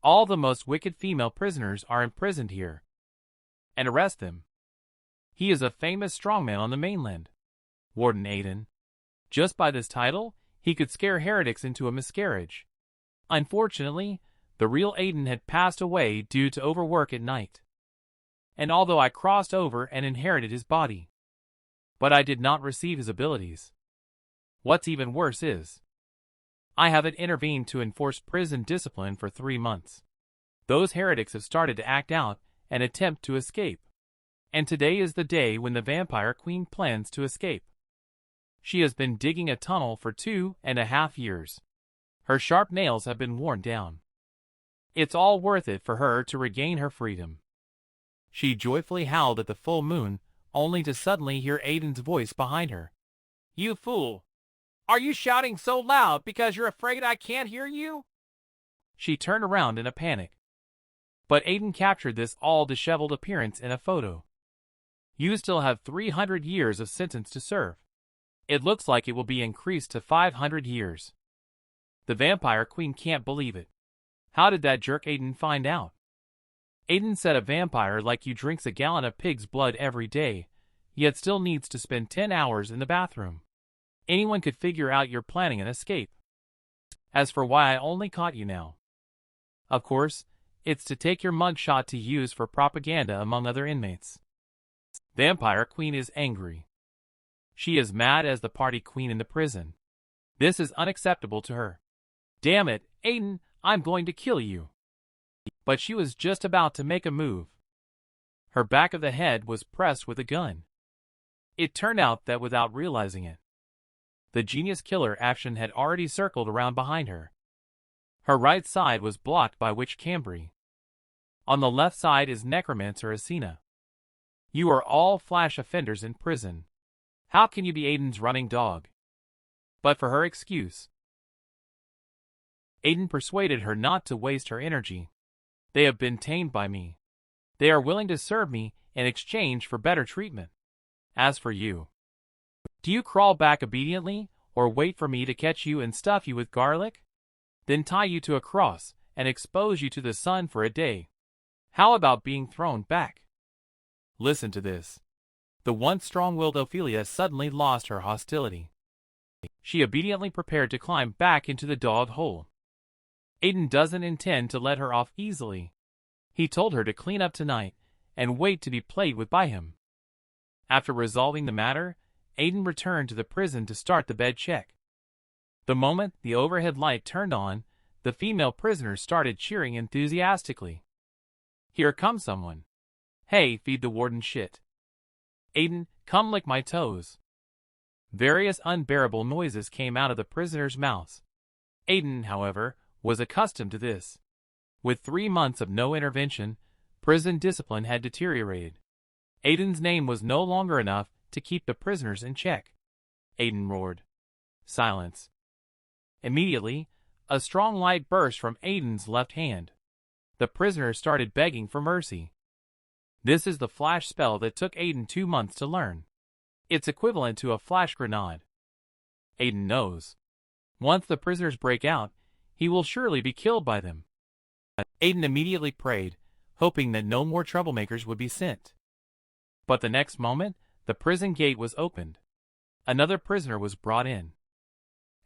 All the most wicked female prisoners are imprisoned here. And arrest them. He is a famous strongman on the mainland. Warden Aiden. Just by this title, he could scare heretics into a miscarriage. Unfortunately, the real Aiden had passed away due to overwork at night. And although I crossed over and inherited his body, but I did not receive his abilities. What's even worse is, I haven't intervened to enforce prison discipline for 3 months. Those heretics have started to act out and attempt to escape. And today is the day when the Vampire Queen plans to escape. She has been digging a tunnel for 2.5 years. Her sharp nails have been worn down. It's all worth it for her to regain her freedom. She joyfully howled at the full moon, only to suddenly hear Aiden's voice behind her. "You fool! Are you shouting so loud because you're afraid I can't hear you?" She turned around in a panic. But Aiden captured this all-disheveled appearance in a photo. "You still have 300 years of sentence to serve. It looks like it will be increased to 500 years. The Vampire Queen can't believe it. How did that jerk Aiden find out? Aiden said a vampire like you drinks a gallon of pig's blood every day, yet still needs to spend 10 hours in the bathroom. Anyone could figure out you're planning an escape. As for why I only caught you now. Of course, it's to take your mugshot to use for propaganda among other inmates." Vampire Queen is angry. She is mad as the party queen in the prison. This is unacceptable to her. "Damn it, Aiden, I'm going to kill you." But she was just about to make a move. Her back of the head was pressed with a gun. It turned out that without realizing it, the genius killer action had already circled around behind her. Her right side was blocked by Witch Cambry. On the left side is Necromancer Asina. You are all flash offenders in prison. How can you be Aiden's running dog? But for her excuse, Aiden persuaded her not to waste her energy. They have been tamed by me. They are willing to serve me in exchange for better treatment. As for you, do you crawl back obediently, or wait for me to catch you and stuff you with garlic? Then tie you to a cross and expose you to the sun for a day. How about being thrown back?" Listen to this. The once strong-willed Ophelia suddenly lost her hostility. She obediently prepared to climb back into the dog hole. Aiden doesn't intend to let her off easily. He told her to clean up tonight and wait to be played with by him. After resolving the matter, Aiden returned to the prison to start the bed check. The moment the overhead light turned on, the female prisoners started cheering enthusiastically. "Here comes someone. Hey, feed the warden shit. Aiden, come lick my toes." Various unbearable noises came out of the prisoners' mouths. Aiden, however, was accustomed to this. With 3 months of no intervention, prison discipline had deteriorated. Aiden's name was no longer enough to keep the prisoners in check. Aiden roared. Silence. Immediately, a strong light burst from Aiden's left hand. The prisoners started begging for mercy. This is the flash spell that took Aiden 2 months to learn. It's equivalent to a flash grenade. Aiden knows. Once the prisoners break out, he will surely be killed by them. Aiden immediately prayed, hoping that no more troublemakers would be sent. But the next moment, the prison gate was opened. Another prisoner was brought in.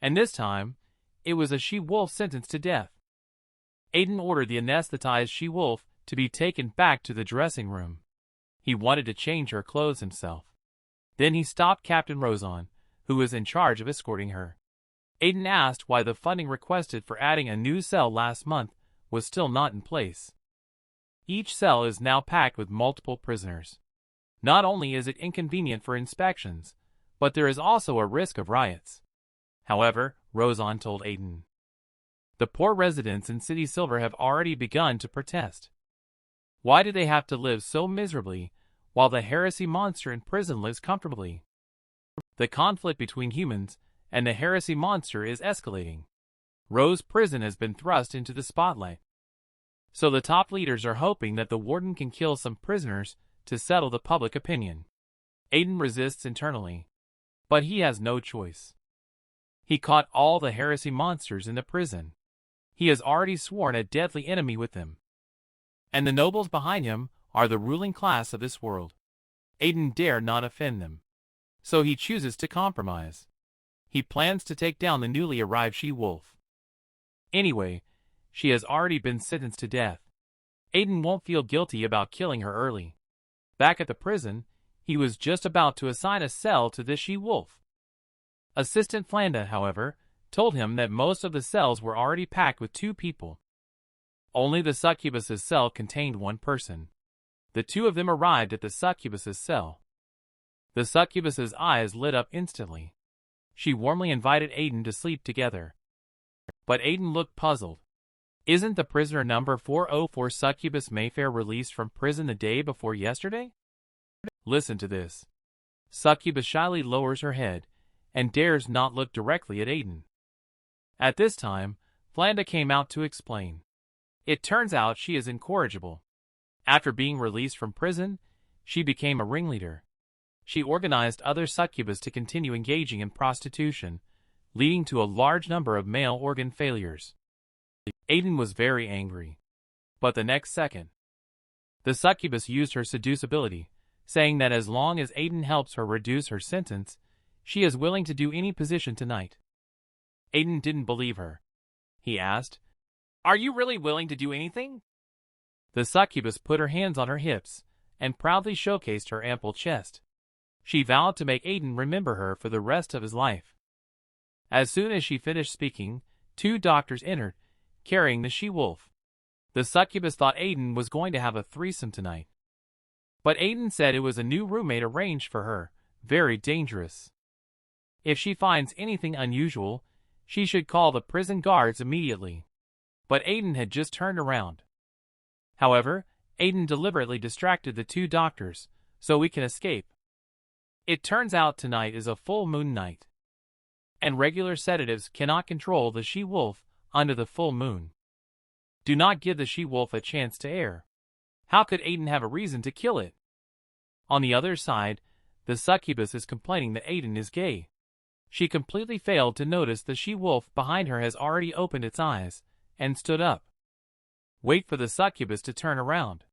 And this time, it was a she-wolf sentenced to death. Aiden ordered the anesthetized she-wolf to be taken back to the dressing room. He wanted to change her clothes himself. Then he stopped Captain Rosan, who was in charge of escorting her. Aiden asked why the funding requested for adding a new cell last month was still not in place. Each cell is now packed with multiple prisoners. Not only is it inconvenient for inspections, but there is also a risk of riots. However, Rosan told Aiden, the poor residents in City Silver have already begun to protest. Why do they have to live so miserably, while the heresy monster in prison lives comfortably? The conflict between humans and the heresy monster is escalating. Rose Prison has been thrust into the spotlight. So the top leaders are hoping that the warden can kill some prisoners to settle the public opinion. Aiden resists internally, but he has no choice. He caught all the heresy monsters in the prison. He has already sworn a deadly enemy with them. And the nobles behind him are the ruling class of this world. Aiden dare not offend them. So he chooses to compromise. He plans to take down the newly arrived she-wolf. Anyway, she has already been sentenced to death. Aiden won't feel guilty about killing her early. Back at the prison, he was just about to assign a cell to this she-wolf. Assistant Flanda, however, told him that most of the cells were already packed with 2 people. Only the succubus's cell contained 1 person. The 2 of them arrived at the succubus's cell. The succubus's eyes lit up instantly. She warmly invited Aiden to sleep together. But Aiden looked puzzled. Isn't the prisoner number 404 Succubus Mayfair released from prison the day before yesterday? Listen to this. Succubus shyly lowers her head and dares not look directly at Aiden. At this time, Flanda came out to explain. It turns out she is incorrigible. After being released from prison, she became a ringleader. She organized other succubus to continue engaging in prostitution, leading to a large number of male organ failures. Aiden was very angry. But the next second, the succubus used her seducibility, saying that as long as Aiden helps her reduce her sentence, she is willing to do any position tonight. Aiden didn't believe her. He asked, "Are you really willing to do anything?" The succubus put her hands on her hips and proudly showcased her ample chest. She vowed to make Aiden remember her for the rest of his life. As soon as she finished speaking, 2 doctors entered, carrying the she-wolf. The succubus thought Aiden was going to have a threesome tonight. But Aiden said it was a new roommate arranged for her, very dangerous. If she finds anything unusual, she should call the prison guards immediately. But Aiden had just turned around. However, Aiden deliberately distracted the 2 doctors, so we can escape. It turns out tonight is a full moon night. And regular sedatives cannot control the she-wolf under the full moon. Do not give the she-wolf a chance to err. How could Aiden have a reason to kill it? On the other side, the succubus is complaining that Aiden is gay. She completely failed to notice the she-wolf behind her has already opened its eyes and stood up. Wait for the succubus to turn around.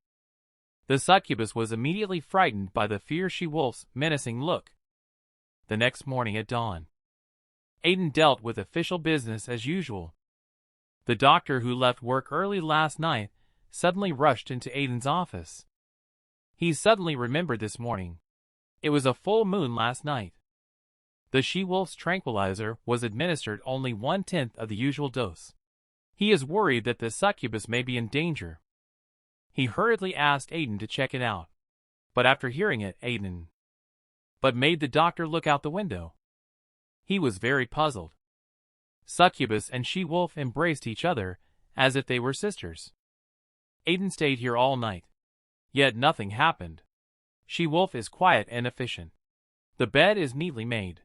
The succubus was immediately frightened by the fierce she-wolf's menacing look. The next morning at dawn, Aiden dealt with official business as usual. The doctor who left work early last night suddenly rushed into Aiden's office. He suddenly remembered this morning. It was a full moon last night. The she-wolf's tranquilizer was administered only 1/10 of the usual dose. He is worried that the succubus may be in danger. He hurriedly asked Aiden to check it out. But after hearing it, Aiden made the doctor look out the window. He was very puzzled. Succubus and she-wolf embraced each other as if they were sisters. Aiden stayed here all night. Yet nothing happened. She-wolf is quiet and efficient. The bed is neatly made.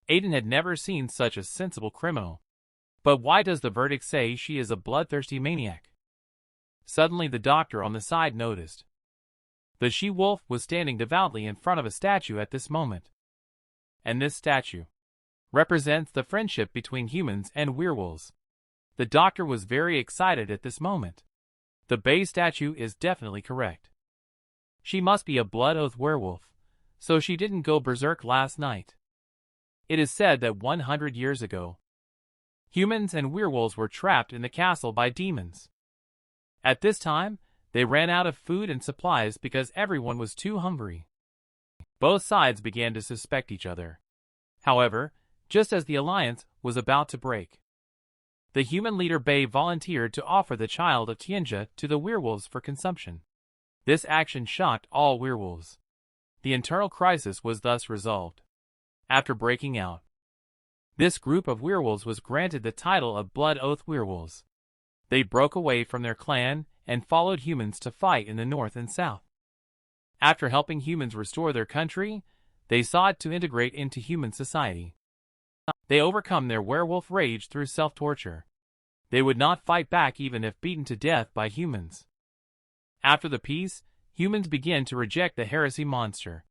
Aiden had never seen such a sensible criminal. But why does the verdict say she is a bloodthirsty maniac? Suddenly the doctor on the side noticed. The she-wolf was standing devoutly in front of a statue at this moment. And this statue represents the friendship between humans and werewolves. The doctor was very excited at this moment. The Bay statue is definitely correct. She must be a blood oath werewolf, so she didn't go berserk last night. It is said that 100 years ago, humans and werewolves were trapped in the castle by demons. At this time, they ran out of food and supplies because everyone was too hungry. Both sides began to suspect each other. However, just as the alliance was about to break, the human leader Bay volunteered to offer the child of Tianjia to the werewolves for consumption. This action shocked all werewolves. The internal crisis was thus resolved. After breaking out, this group of werewolves was granted the title of Blood Oath Werewolves. They broke away from their clan and followed humans to fight in the north and south. After helping humans restore their country, they sought to integrate into human society. They overcome their werewolf rage through self-torture. They would not fight back even if beaten to death by humans. After the peace, humans began to reject the heresy monster.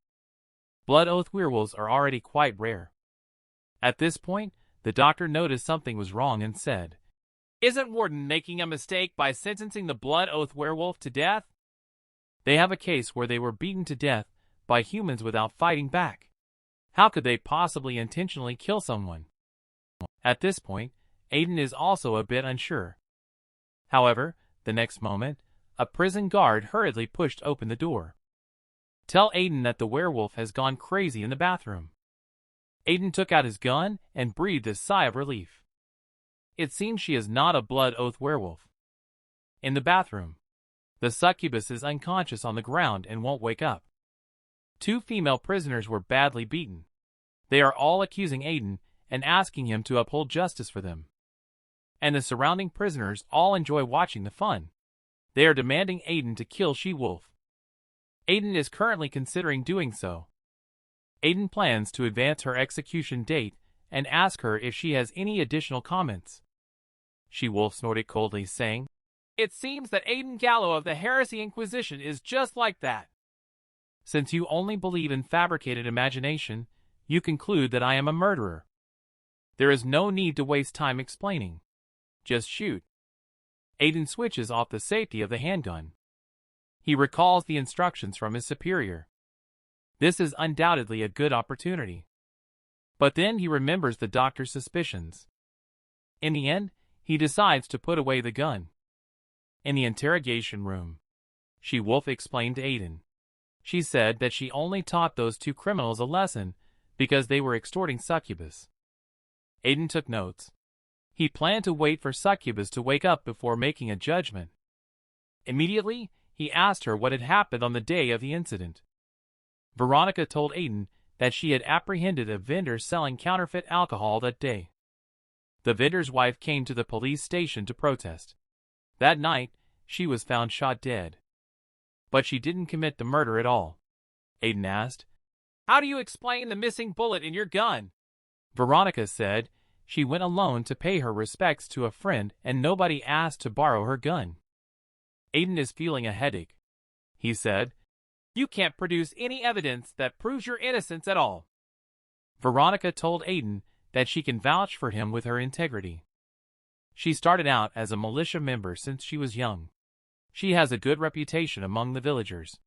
Blood Oath werewolves are already quite rare. At this point, the doctor noticed something was wrong and said, Isn't Warden making a mistake by sentencing the Blood Oath werewolf to death? They have a case where they were beaten to death by humans without fighting back. How could they possibly intentionally kill someone? At this point, Aiden is also a bit unsure. However, the next moment, a prison guard hurriedly pushed open the door. Tell Aiden that the werewolf has gone crazy in the bathroom. Aiden took out his gun and breathed a sigh of relief. It seems she is not a Blood Oath werewolf. In the bathroom, the succubus is unconscious on the ground and won't wake up. 2 female prisoners were badly beaten. They are all accusing Aiden and asking him to uphold justice for them. And the surrounding prisoners all enjoy watching the fun. They are demanding Aiden to kill She-Wolf. Aiden is currently considering doing so. Aiden plans to advance her execution date and ask her if she has any additional comments. She-Wolf snorted coldly, saying, "It seems that Aiden Gallo of the Heresy Inquisition is just like that. Since you only believe in fabricated imagination, you conclude that I am a murderer. There is no need to waste time explaining. Just shoot." Aiden switches off the safety of the handgun. He recalls the instructions from his superior. This is undoubtedly a good opportunity. But then he remembers the doctor's suspicions. In the end, he decides to put away the gun. In the interrogation room, She-Wolf explained to Aiden. She said that she only taught those 2 criminals a lesson because they were extorting succubus. Aiden took notes. He planned to wait for succubus to wake up before making a judgment. Immediately, he asked her what had happened on the day of the incident. Veronica told Aiden that she had apprehended a vendor selling counterfeit alcohol that day. The vendor's wife came to the police station to protest. That night, she was found shot dead. But she didn't commit the murder at all. Aiden asked, "How do you explain the missing bullet in your gun?" Veronica said she went alone to pay her respects to a friend and nobody asked to borrow her gun. Aiden is feeling a headache. He said, "You can't produce any evidence that proves your innocence at all." Veronica told Aiden that she can vouch for him with her integrity. She started out as a militia member since she was young. She has a good reputation among the villagers.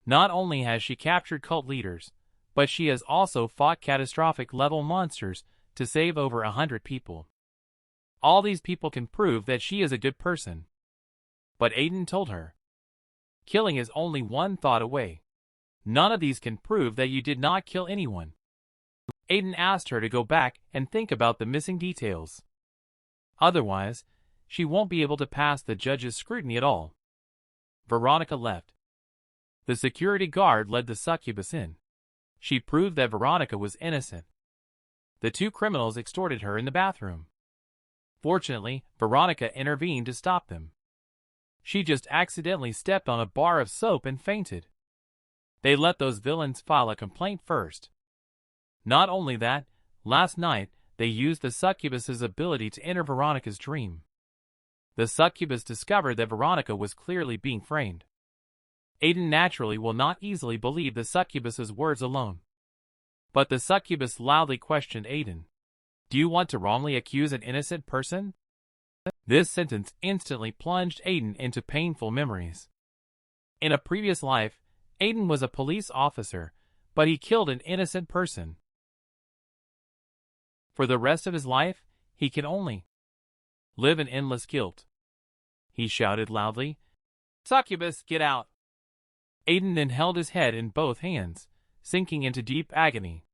Not only has she captured cult leaders, but she has also fought catastrophic-level monsters to save over 100 people. All these people can prove that she is a good person. But Aiden told her, killing is only one thought away. None of these can prove that you did not kill anyone. Aiden asked her to go back and think about the missing details. Otherwise, she won't be able to pass the judge's scrutiny at all. Veronica left. The security guard led the succubus in. She proved that Veronica was innocent. The 2 criminals extorted her in the bathroom. Fortunately, Veronica intervened to stop them. She just accidentally stepped on a bar of soap and fainted. They let those villains file a complaint first. Not only that, last night, they used the succubus's ability to enter Veronica's dream. The succubus discovered that Veronica was clearly being framed. Aiden naturally will not easily believe the succubus's words alone. But the succubus loudly questioned Aiden. "Do you want to wrongly accuse an innocent person?" This sentence instantly plunged Aiden into painful memories. In a previous life, Aiden was a police officer, but he killed an innocent person. For the rest of his life, he can only live in endless guilt. He shouted loudly, "Succubus, get out!" Aiden then held his head in both hands, sinking into deep agony.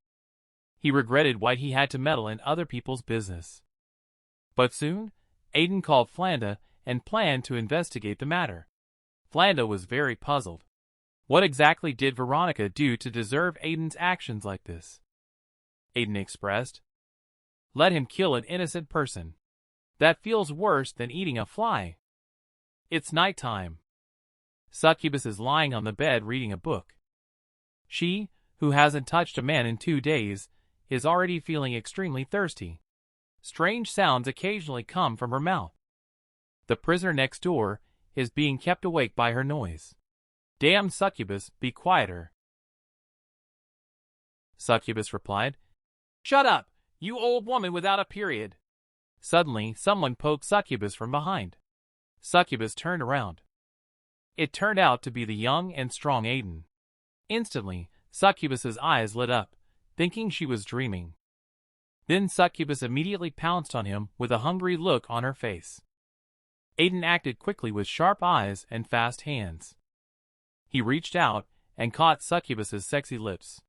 He regretted why he had to meddle in other people's business. But soon, Aiden called Flanda and planned to investigate the matter. Flanda was very puzzled. What exactly did Veronica do to deserve Aiden's actions like this? Aiden expressed, "Let him kill an innocent person. That feels worse than eating a fly." It's nighttime. Succubus is lying on the bed reading a book. She, who hasn't touched a man in 2 days, is already feeling extremely thirsty. Strange sounds occasionally come from her mouth. The prisoner next door is being kept awake by her noise. "Damn succubus, be quieter." Succubus replied, "Shut up, you old woman without a period." Suddenly, someone poked Succubus from behind. Succubus turned around. It turned out to be the young and strong Aiden. Instantly, Succubus's eyes lit up, thinking she was dreaming. Then Succubus immediately pounced on him with a hungry look on her face. Aiden acted quickly with sharp eyes and fast hands. He reached out and caught Succubus's sexy lips.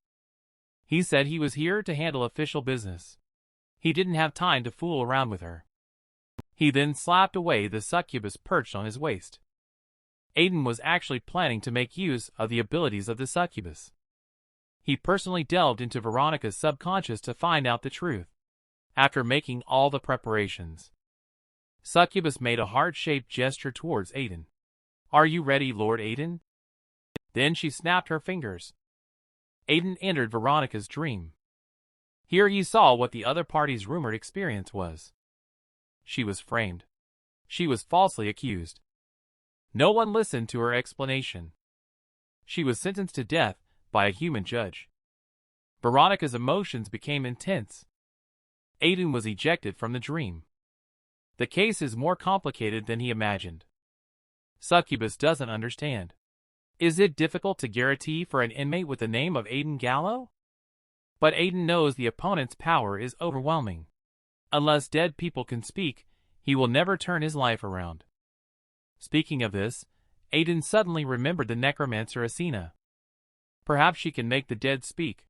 He said he was here to handle official business. He didn't have time to fool around with her. He then slapped away the succubus perched on his waist. Aiden was actually planning to make use of the abilities of the succubus. He personally delved into Veronica's subconscious to find out the truth. After making all the preparations, Succubus made a heart-shaped gesture towards Aiden. "Are you ready, Lord Aiden?" Then she snapped her fingers. Aiden entered Veronica's dream. Here he saw what the other party's rumored experience was. She was framed. She was falsely accused. No one listened to her explanation. She was sentenced to death by a human judge. Veronica's emotions became intense. Aiden was ejected from the dream. The case is more complicated than he imagined. Succubus doesn't understand. Is it difficult to guarantee for an inmate with the name of Aiden Gallo? But Aiden knows the opponent's power is overwhelming. Unless dead people can speak, he will never turn his life around. Speaking of this, Aiden suddenly remembered the necromancer Asina. Perhaps she can make the dead speak.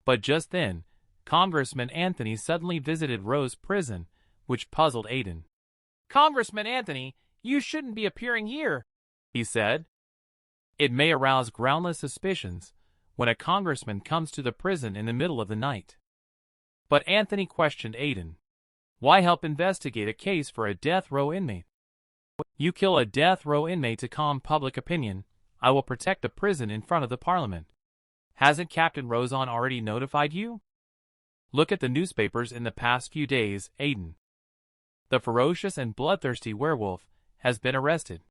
But just then, Congressman Anthony suddenly visited Rose's prison, which puzzled Aiden. "Congressman Anthony, you shouldn't be appearing here," he said. It may arouse groundless suspicions when a congressman comes to the prison in the middle of the night. But Anthony questioned Aiden. Why help investigate a case for a death row inmate? You kill a death row inmate to calm public opinion. I will protect the prison in front of the parliament. Hasn't Captain Rosen already notified you? Look at the newspapers in the past few days, Aiden. The ferocious and bloodthirsty werewolf has been arrested.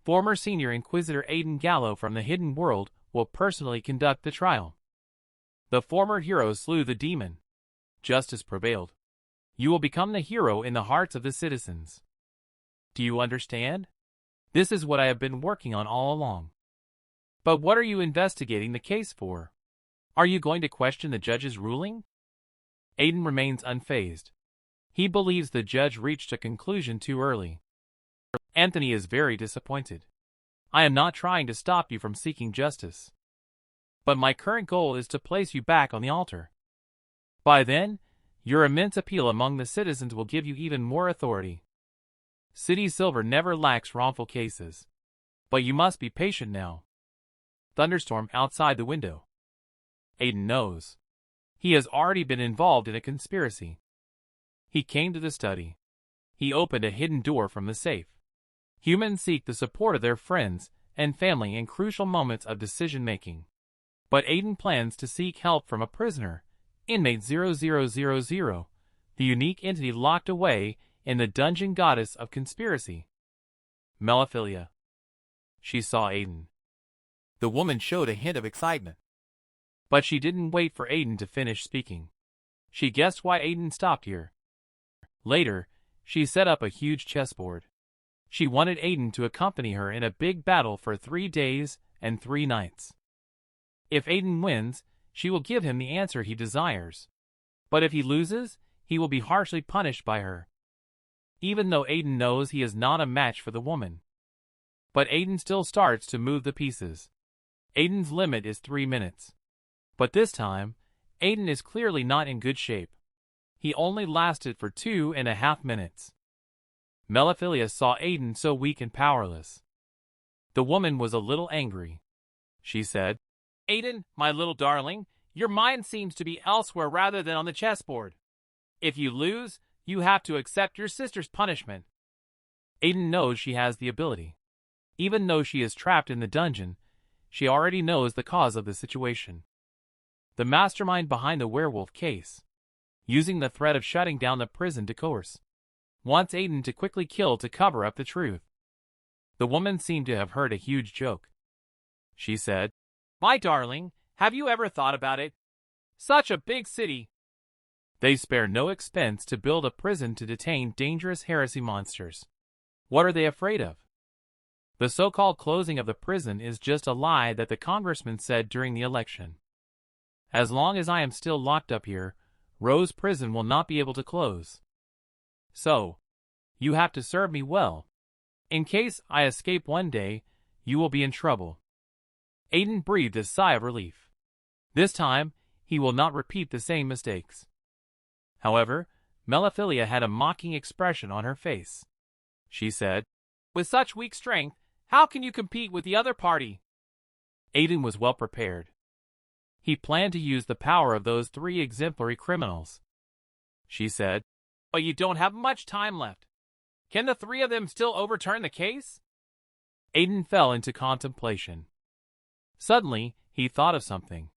Former Senior Inquisitor Aiden Gallo from the Hidden World will personally conduct the trial. The former hero slew the demon. Justice prevailed. You will become the hero in the hearts of the citizens. Do you understand? This is what I have been working on all along. But what are you investigating the case for? Are you going to question the judge's ruling? Aiden remains unfazed. He believes the judge reached a conclusion too early. Anthony is very disappointed. I am not trying to stop you from seeking justice. But my current goal is to place you back on the altar. By then, your immense appeal among the citizens will give you even more authority. City Silver never lacks wrongful cases. But you must be patient now. Thunderstorm outside the window. Aiden knows. He has already been involved in a conspiracy. He came to the study. He opened a hidden door from the safe. Humans seek the support of their friends and family in crucial moments of decision-making. But Aiden plans to seek help from a prisoner, Inmate 0000, the unique entity locked away in the dungeon goddess of conspiracy. Melophilia. She saw Aiden. The woman showed a hint of excitement. But she didn't wait for Aiden to finish speaking. She guessed why Aiden stopped here. Later, she set up a huge chessboard. She wanted Aiden to accompany her in a big battle for 3 days and 3 nights. If Aiden wins, she will give him the answer he desires. But if he loses, he will be harshly punished by her. Even though Aiden knows he is not a match for the woman. But Aiden still starts to move the pieces. Aiden's limit is 3 minutes. But this time, Aiden is clearly not in good shape. He only lasted for 2.5 minutes. Melophilia saw Aiden so weak and powerless. The woman was a little angry. She said, "Aiden, my little darling, your mind seems to be elsewhere rather than on the chessboard. If you lose, you have to accept your sister's punishment." Aiden knows she has the ability. Even though she is trapped in the dungeon, she already knows the cause of the situation. The mastermind behind the werewolf case, using the threat of shutting down the prison to coerce, wants Aiden to quickly kill to cover up the truth. The woman seemed to have heard a huge joke. She said, "My darling, have you ever thought about it? Such a big city. They spare no expense to build a prison to detain dangerous heresy monsters. What are they afraid of? The so-called closing of the prison is just a lie that the congressman said during the election. As long as I am still locked up here, Rose Prison will not be able to close. So, you have to serve me well. In case I escape one day, you will be in trouble. Aiden breathed a sigh of relief. This time, he will not repeat the same mistakes. However, Melophilia had a mocking expression on her face. She said, "With such weak strength, how can you compete with the other party?" Aiden was well prepared. He planned to use the power of those 3 exemplary criminals. She said, "But you don't have much time left. Can the 3 of them still overturn the case?" Aiden fell into contemplation. Suddenly, he thought of something.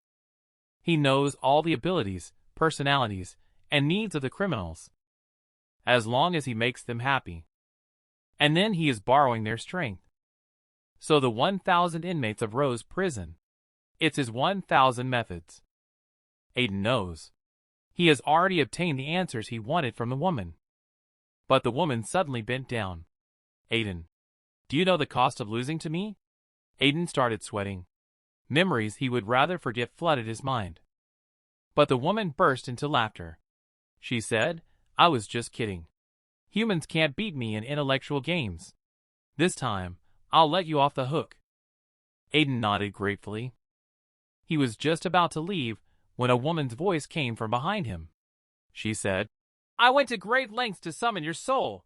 He knows all the abilities, personalities, and needs of the criminals, as long as he makes them happy. And then he is borrowing their strength. So the 1,000 inmates of Rose Prison. It's his 1,000 methods. Aiden knows. He has already obtained the answers he wanted from the woman. But the woman suddenly bent down. "Aiden, do you know the cost of losing to me?" Aiden started sweating. Memories he would rather forget flooded his mind. But the woman burst into laughter. She said, "I was just kidding. Humans can't beat me in intellectual games. This time, I'll let you off the hook." Aiden nodded gratefully. He was just about to leave when a woman's voice came from behind him. She said, "I went to great lengths to summon your soul.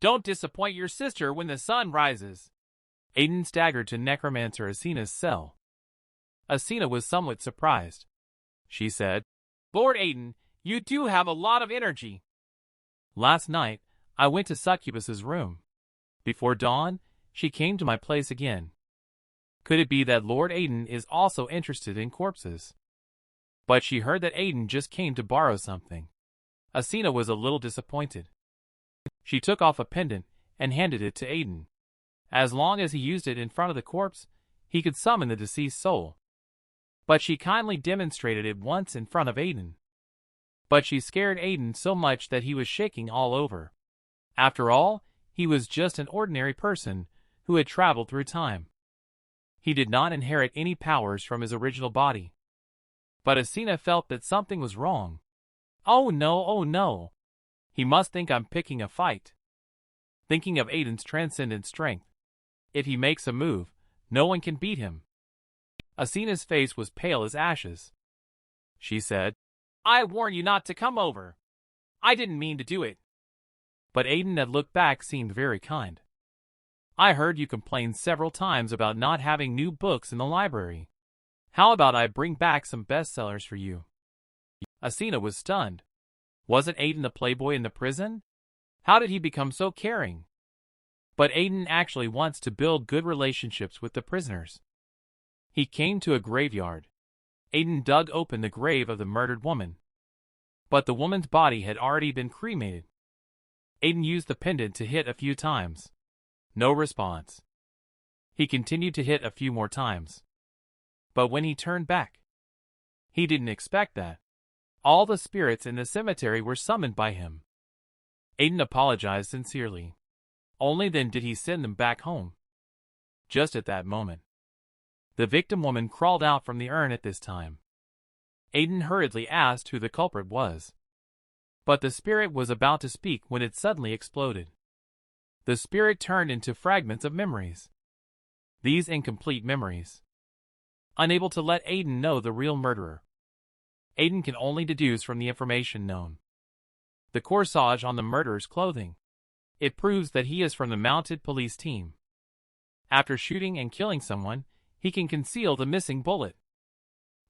Don't disappoint your sister when the sun rises." Aiden staggered to Necromancer Asina's cell. Asina was somewhat surprised. She said, "Lord Aiden, you do have a lot of energy." "Last night, I went to Succubus's room. Before dawn, she came to my place again. Could it be that Lord Aiden is also interested in corpses?" But she heard that Aiden just came to borrow something. Asina was a little disappointed. She took off a pendant and handed it to Aiden. As long as he used it in front of the corpse, he could summon the deceased soul. But she kindly demonstrated it once in front of Aiden. But she scared Aiden so much that he was shaking all over. After all, he was just an ordinary person who had traveled through time. He did not inherit any powers from his original body. But Asina felt that something was wrong. Oh no. He must think I'm picking a fight. Thinking of Aiden's transcendent strength. If he makes a move, no one can beat him. Asina's face was pale as ashes. She said, "I warn you not to come over. I didn't mean to do it." But Aiden that looked back seemed very kind. "I heard you complain several times about not having new books in the library. How about I bring back some bestsellers for you?" Asina was stunned. Wasn't Aiden the playboy in the prison? How did he become so caring? But Aiden actually wants to build good relationships with the prisoners. He came to a graveyard. Aiden dug open the grave of the murdered woman. But the woman's body had already been cremated. Aiden used the pendant to hit a few times. No response. He continued to hit a few more times. But when he turned back, he didn't expect that. All the spirits in the cemetery were summoned by him. Aiden apologized sincerely. Only then did he send them back home. Just at that moment, the victim woman crawled out from the urn at this time. Aiden hurriedly asked who the culprit was. But the spirit was about to speak when it suddenly exploded. The spirit turned into fragments of memories. These incomplete memories. Unable to let Aiden know the real murderer. Aiden can only deduce from the information known. The corsage on the murderer's clothing. It proves that he is from the mounted police team. After shooting and killing someone, he can conceal the missing bullet.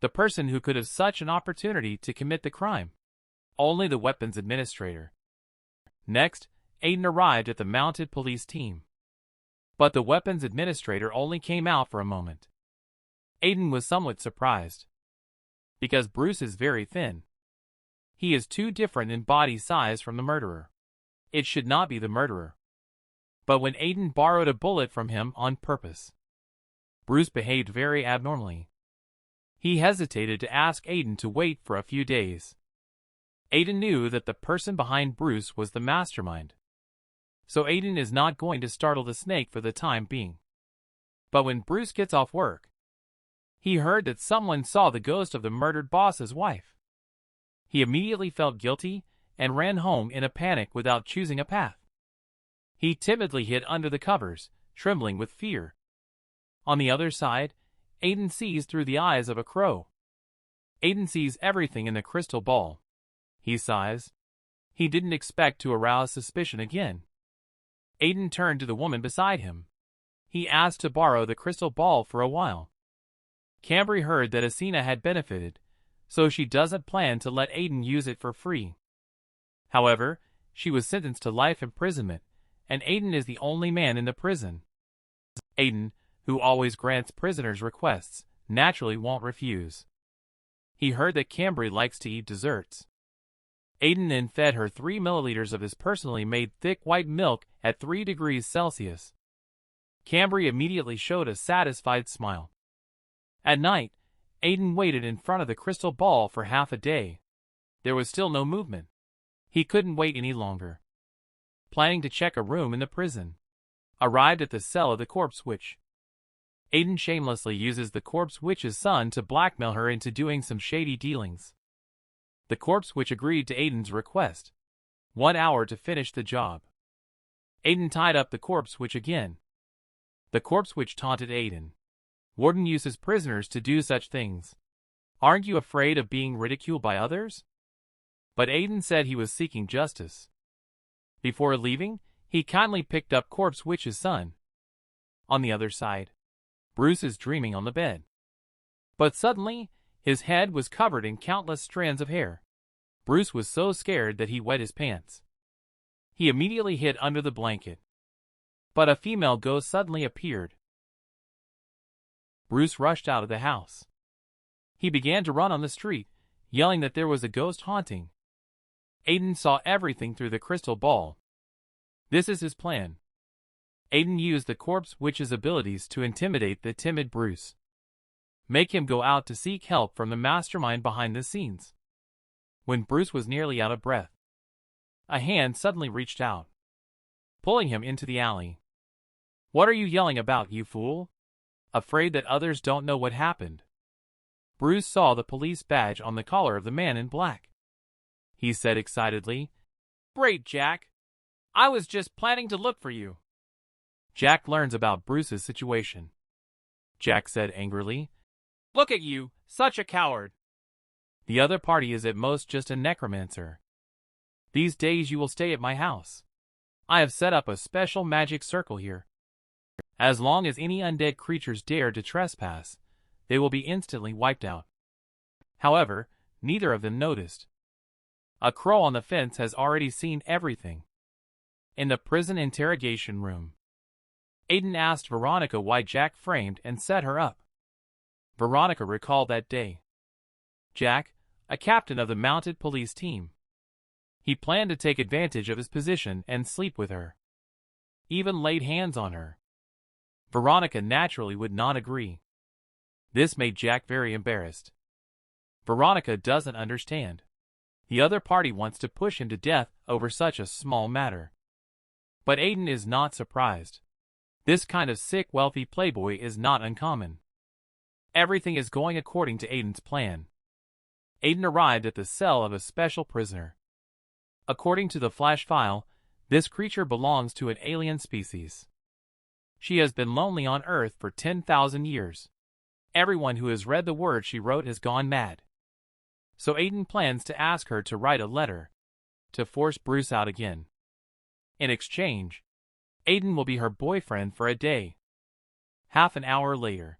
The person who could have such an opportunity to commit the crime. Only the weapons administrator. Next, Aiden arrived at the mounted police team. But the weapons administrator only came out for a moment. Aiden was somewhat surprised. Because Bruce is very thin. He is too different in body size from the murderer. It should not be the murderer. But when Aiden borrowed a bullet from him on purpose, Bruce behaved very abnormally. He hesitated to ask Aiden to wait for a few days. Aiden knew that the person behind Bruce was the mastermind. So Aiden is not going to startle the snake for the time being. But when Bruce gets off work, he heard that someone saw the ghost of the murdered boss's wife. He immediately felt guilty and ran home in a panic without choosing a path. He timidly hid under the covers, trembling with fear. On the other side, Aiden sees through the eyes of a crow. Aiden sees everything in the crystal ball. He sighs. He didn't expect to arouse suspicion again. Aiden turned to the woman beside him. He asked to borrow the crystal ball for a while. Cambry heard that Asina had benefited, so she doesn't plan to let Aiden use it for free. However, she was sentenced to life imprisonment, and Aiden is the only man in the prison. Aiden, who always grants prisoners' requests, naturally won't refuse. He heard that Cambry likes to eat desserts. Aiden then fed her 3 milliliters of his personally made thick white milk at 3 degrees Celsius. Cambry immediately showed a satisfied smile. At night, Aiden waited in front of the crystal ball for half a day. There was still no movement. He couldn't wait any longer. Planning to check a room in the prison, arrived at the cell of the corpse witch. Aiden shamelessly uses the corpse witch's son to blackmail her into doing some shady dealings. The corpse witch agreed to Aiden's request. 1 hour to finish the job. Aiden tied up the corpse witch again. The corpse witch taunted Aiden. Warden uses prisoners to do such things. Aren't you afraid of being ridiculed by others? But Aiden said he was seeking justice. Before leaving, he kindly picked up corpse witch's son. On the other side, Bruce is dreaming on the bed. But suddenly, his head was covered in countless strands of hair. Bruce was so scared that he wet his pants. He immediately hid under the blanket. But a female ghost suddenly appeared. Bruce rushed out of the house. He began to run on the street, yelling that there was a ghost haunting. Aiden saw everything through the crystal ball. This is his plan. Aiden used the corpse witch's abilities to intimidate the timid Bruce. Make him go out to seek help from the mastermind behind the scenes. When Bruce was nearly out of breath, a hand suddenly reached out, pulling him into the alley. "What are you yelling about, you fool? Afraid that others don't know what happened?" Bruce saw the police badge on the collar of the man in black. He said excitedly, "Great, Jack. I was just planning to look for you." Jack learns about Bruce's situation. Jack said angrily, "Look at you, such a coward. The other party is at most just a necromancer. These days you will stay at my house. I have set up a special magic circle here. As long as any undead creatures dare to trespass, they will be instantly wiped out." However, neither of them noticed. A crow on the fence has already seen everything. In the prison interrogation room, Aiden asked Veronica why Jack framed and set her up. Veronica recalled that day. Jack, a captain of the mounted police team. He planned to take advantage of his position and sleep with her. Even laid hands on her. Veronica naturally would not agree. This made Jack very embarrassed. Veronica doesn't understand. The other party wants to push him to death over such a small matter. But Aiden is not surprised. This kind of sick, wealthy playboy is not uncommon. Everything is going according to Aiden's plan. Aiden arrived at the cell of a special prisoner. According to the flash file, this creature belongs to an alien species. She has been lonely on Earth for 10,000 years. Everyone who has read the words she wrote has gone mad. So Aiden plans to ask her to write a letter to force Bruce out again. In exchange, Aiden will be her boyfriend for a day. Half an hour later,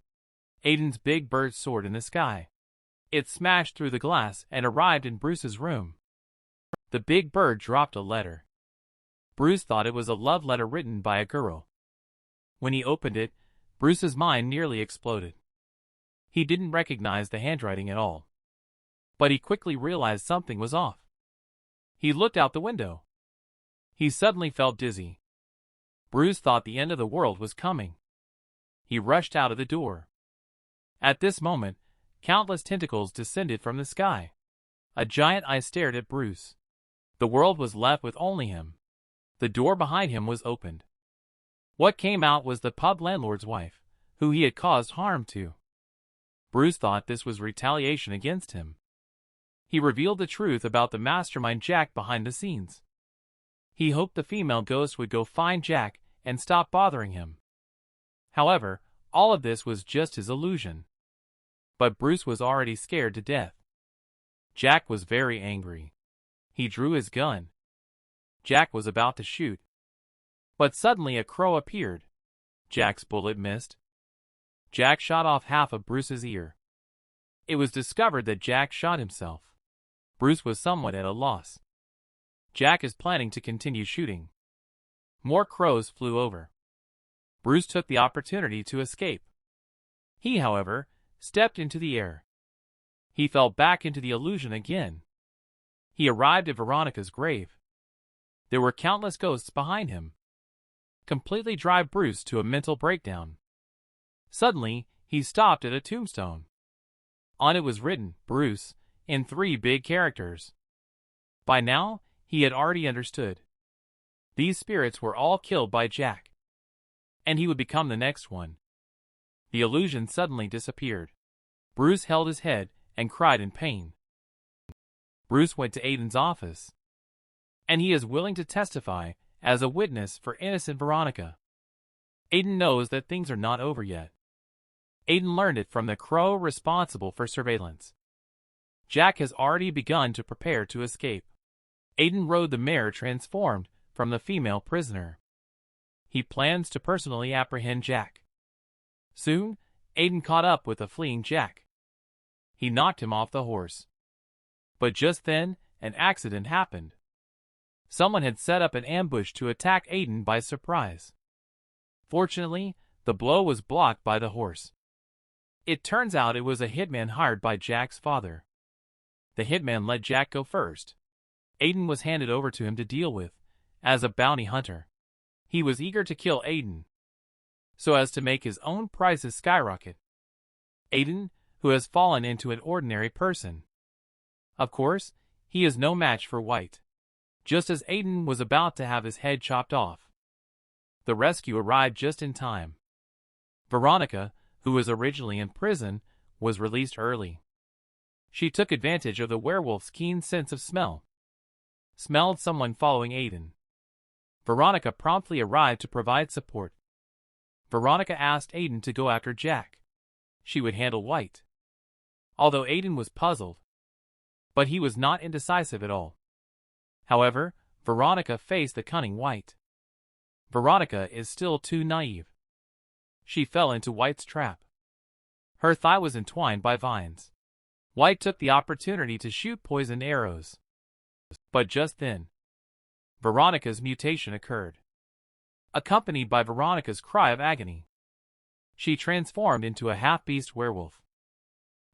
Aiden's big bird soared in the sky. It smashed through the glass and arrived in Bruce's room. The big bird dropped a letter. Bruce thought it was a love letter written by a girl. When he opened it, Bruce's mind nearly exploded. He didn't recognize the handwriting at all. But he quickly realized something was off. He looked out the window. He suddenly felt dizzy. Bruce thought the end of the world was coming. He rushed out of the door. At this moment, countless tentacles descended from the sky. A giant eye stared at Bruce. The world was left with only him. The door behind him was opened. What came out was the pub landlord's wife, who he had caused harm to. Bruce thought this was retaliation against him. He revealed the truth about the mastermind Jack behind the scenes. He hoped the female ghost would go find Jack and stop bothering him. However, all of this was just his illusion. But Bruce was already scared to death. Jack was very angry. He drew his gun. Jack was about to shoot. But suddenly a crow appeared. Jack's bullet missed. Jack shot off half of Bruce's ear. It was discovered that Jack shot himself. Bruce was somewhat at a loss. Jack is planning to continue shooting. More crows flew over. Bruce took the opportunity to escape. He, however, stepped into the air. He fell back into the illusion again. He arrived at Veronica's grave. There were countless ghosts behind him. Completely drive Bruce to a mental breakdown. Suddenly, he stopped at a tombstone. On it was written, Bruce, in 3 big characters. By now, he had already understood. These spirits were all killed by Jack. And he would become the next one. The illusion suddenly disappeared. Bruce held his head and cried in pain. Bruce went to Aiden's office. And he is willing to testify as a witness for innocent Veronica. Aiden knows that things are not over yet. Aiden learned it from the crow responsible for surveillance. Jack has already begun to prepare to escape. Aiden rode the mare transformed from the female prisoner. He plans to personally apprehend Jack. Soon, Aiden caught up with the fleeing Jack. He knocked him off the horse. But just then, an accident happened. Someone had set up an ambush to attack Aiden by surprise. Fortunately, the blow was blocked by the horse. It turns out it was a hitman hired by Jack's father. The hitman let Jack go first. Aiden was handed over to him to deal with, as a bounty hunter. He was eager to kill Aiden, so as to make his own prices skyrocket. Aiden, who has fallen into an ordinary person. Of course, he is no match for White. Just as Aiden was about to have his head chopped off, the rescue arrived just in time. Veronica, who was originally in prison, was released early. She took advantage of the werewolf's keen sense of smell. Smelled someone following Aiden. Veronica promptly arrived to provide support. Veronica asked Aiden to go after Jack. She would handle White. Although Aiden was puzzled, but he was not indecisive at all. However, Veronica faced the cunning White. Veronica is still too naive. She fell into White's trap. Her thigh was entwined by vines. White took the opportunity to shoot poisoned arrows. But just then, Veronica's mutation occurred, accompanied by Veronica's cry of agony. She transformed into a half-beast werewolf.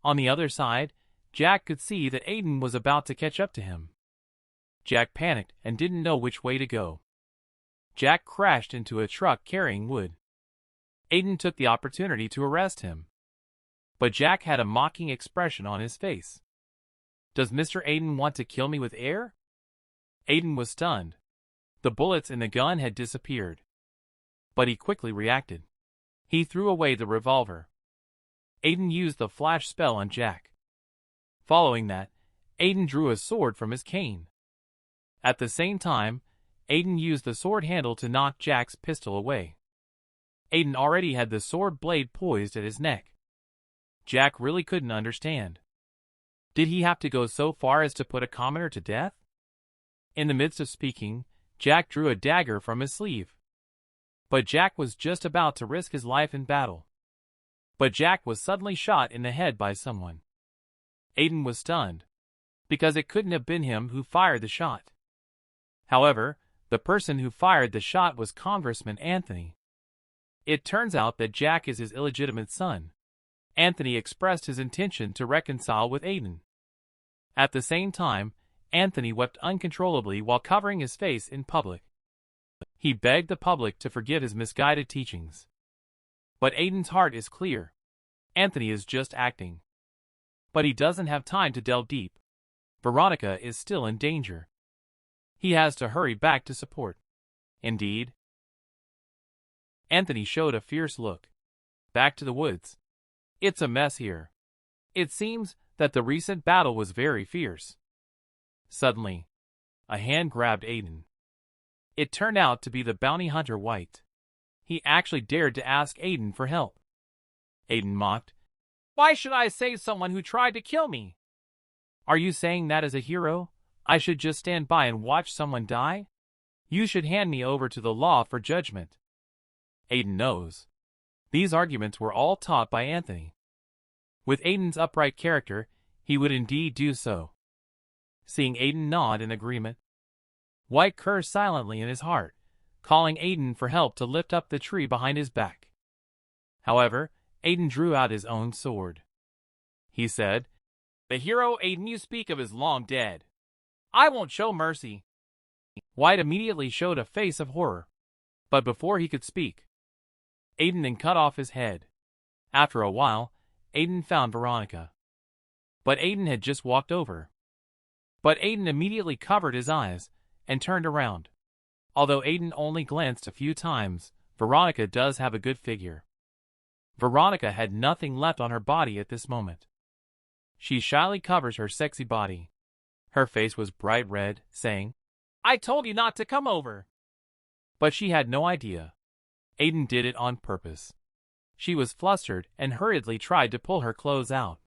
On the other side, Jack could see that Aiden was about to catch up to him. Jack panicked and didn't know which way to go. Jack crashed into a truck carrying wood. Aiden took the opportunity to arrest him. But Jack had a mocking expression on his face. Does Mr. Aiden want to kill me with air? Aiden was stunned. The bullets in the gun had disappeared. But he quickly reacted. He threw away the revolver. Aiden used the flash spell on Jack. Following that, Aiden drew a sword from his cane. At the same time, Aiden used the sword handle to knock Jack's pistol away. Aiden already had the sword blade poised at his neck. Jack really couldn't understand. Did he have to go so far as to put a commoner to death? In the midst of speaking, Jack drew a dagger from his sleeve. But Jack was just about to risk his life in battle. But Jack was suddenly shot in the head by someone. Aiden was stunned, because it couldn't have been him who fired the shot. However, the person who fired the shot was Congressman Anthony. It turns out that Jack is his illegitimate son. Anthony expressed his intention to reconcile with Aiden. At the same time, Anthony wept uncontrollably while covering his face in public. He begged the public to forgive his misguided teachings. But Aiden's heart is clear. Anthony is just acting. But he doesn't have time to delve deep. Veronica is still in danger. He has to hurry back to support. Indeed. Anthony showed a fierce look. Back to the woods. It's a mess here. It seems that the recent battle was very fierce. Suddenly, a hand grabbed Aiden. It turned out to be the bounty hunter White. He actually dared to ask Aiden for help. Aiden mocked. Why should I save someone who tried to kill me? Are you saying that as a hero, I should just stand by and watch someone die? You should hand me over to the law for judgment. Aiden knows. These arguments were all taught by Anthony. With Aiden's upright character, he would indeed do so. Seeing Aiden nod in agreement, White cursed silently in his heart, calling Aiden for help to lift up the tree behind his back. However, Aiden drew out his own sword. He said, The hero Aiden you speak of is long dead. I won't show mercy. White immediately showed a face of horror. But before he could speak, Aiden then cut off his head. After a while, Aiden found Veronica. But Aiden had just walked over. But Aiden immediately covered his eyes and turned around. Although Aiden only glanced a few times, Veronica does have a good figure. Veronica had nothing left on her body at this moment. She shyly covers her sexy body. Her face was bright red, saying, I told you not to come over. But she had no idea. Aiden did it on purpose. She was flustered and hurriedly tried to pull her clothes out.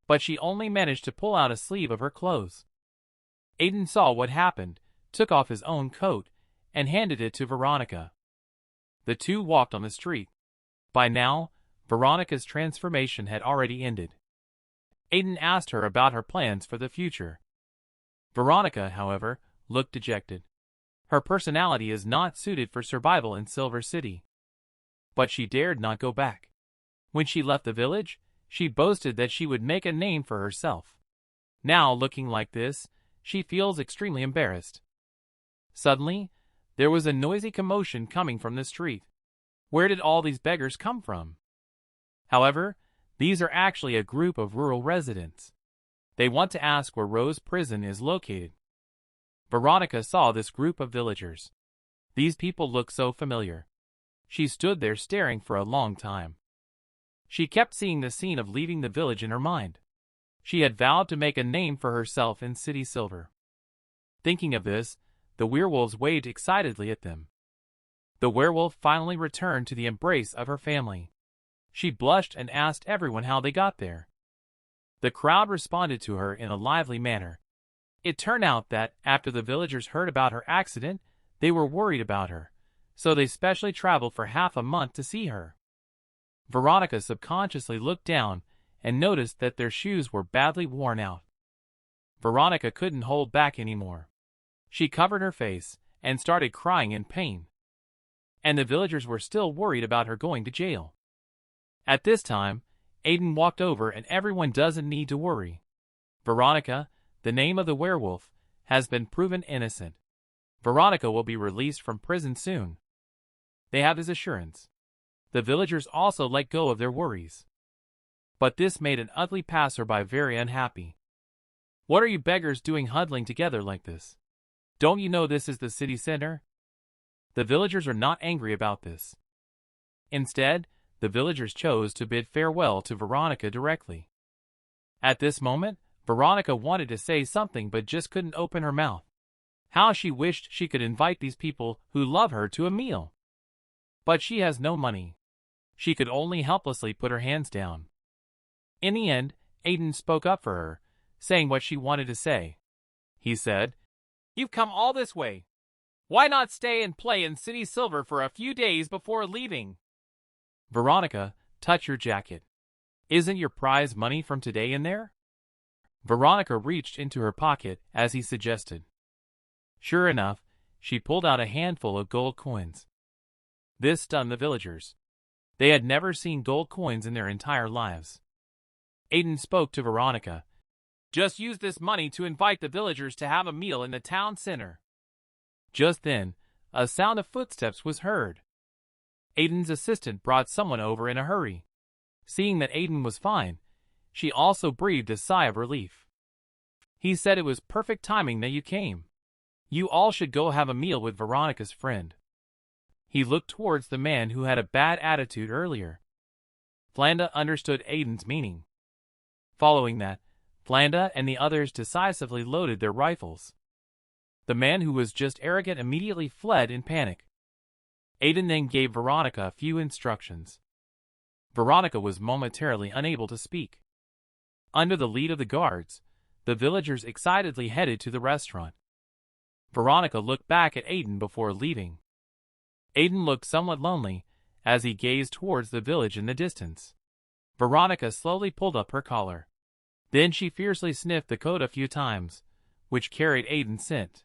But she only managed to pull out a sleeve of her clothes. Aiden saw what happened, took off his own coat, and handed it to Veronica. The two walked on the street. By now, Veronica's transformation had already ended. Aiden asked her about her plans for the future. Veronica, however, looked dejected. Her personality is not suited for survival in Silver City. But she dared not go back. When she left the village, she boasted that she would make a name for herself. Now, looking like this, she feels extremely embarrassed. Suddenly, there was a noisy commotion coming from the street. Where did all these beggars come from? However, these are actually a group of rural residents. They want to ask where Rose Prison is located. Veronica saw this group of villagers. These people look so familiar. She stood there staring for a long time. She kept seeing the scene of leaving the village in her mind. She had vowed to make a name for herself in City Silver. Thinking of this, the werewolves waved excitedly at them. The werewolf finally returned to the embrace of her family. She blushed and asked everyone how they got there. The crowd responded to her in a lively manner. It turned out that, after the villagers heard about her accident, they were worried about her, so they specially traveled for half a month to see her. Veronica subconsciously looked down and noticed that their shoes were badly worn out. Veronica couldn't hold back anymore. She covered her face and started crying in pain. And the villagers were still worried about her going to jail. At this time, Aiden walked over and everyone doesn't need to worry. Veronica, the name of the werewolf, has been proven innocent. Veronica will be released from prison soon. They have his assurance. The villagers also let go of their worries. But this made an ugly passerby very unhappy. What are you beggars doing huddling together like this? Don't you know this is the city center? The villagers are not angry about this. Instead, the villagers chose to bid farewell to Veronica directly. At this moment, Veronica wanted to say something but just couldn't open her mouth. How she wished she could invite these people who love her to a meal. But she has no money. She could only helplessly put her hands down. In the end, Aiden spoke up for her, saying what she wanted to say. He said, You've come all this way. Why not stay and play in City Silver for a few days before leaving? Veronica, touch your jacket. Isn't your prize money from today in there? Veronica reached into her pocket as he suggested. Sure enough, she pulled out a handful of gold coins. This stunned the villagers. They had never seen gold coins in their entire lives. Aiden spoke to Veronica. Just use this money to invite the villagers to have a meal in the town center. Just then, a sound of footsteps was heard. Aiden's assistant brought someone over in a hurry. Seeing that Aiden was fine, she also breathed a sigh of relief. He said it was perfect timing that you came. You all should go have a meal with Veronica's friend. He looked towards the man who had a bad attitude earlier. Flanda understood Aiden's meaning. Following that, Flanda and the others decisively loaded their rifles. The man who was just arrogant immediately fled in panic. Aiden then gave Veronica a few instructions. Veronica was momentarily unable to speak. Under the lead of the guards, the villagers excitedly headed to the restaurant. Veronica looked back at Aiden before leaving. Aiden looked somewhat lonely as he gazed towards the village in the distance. Veronica slowly pulled up her collar. Then she fiercely sniffed the coat a few times, which carried Aiden's scent.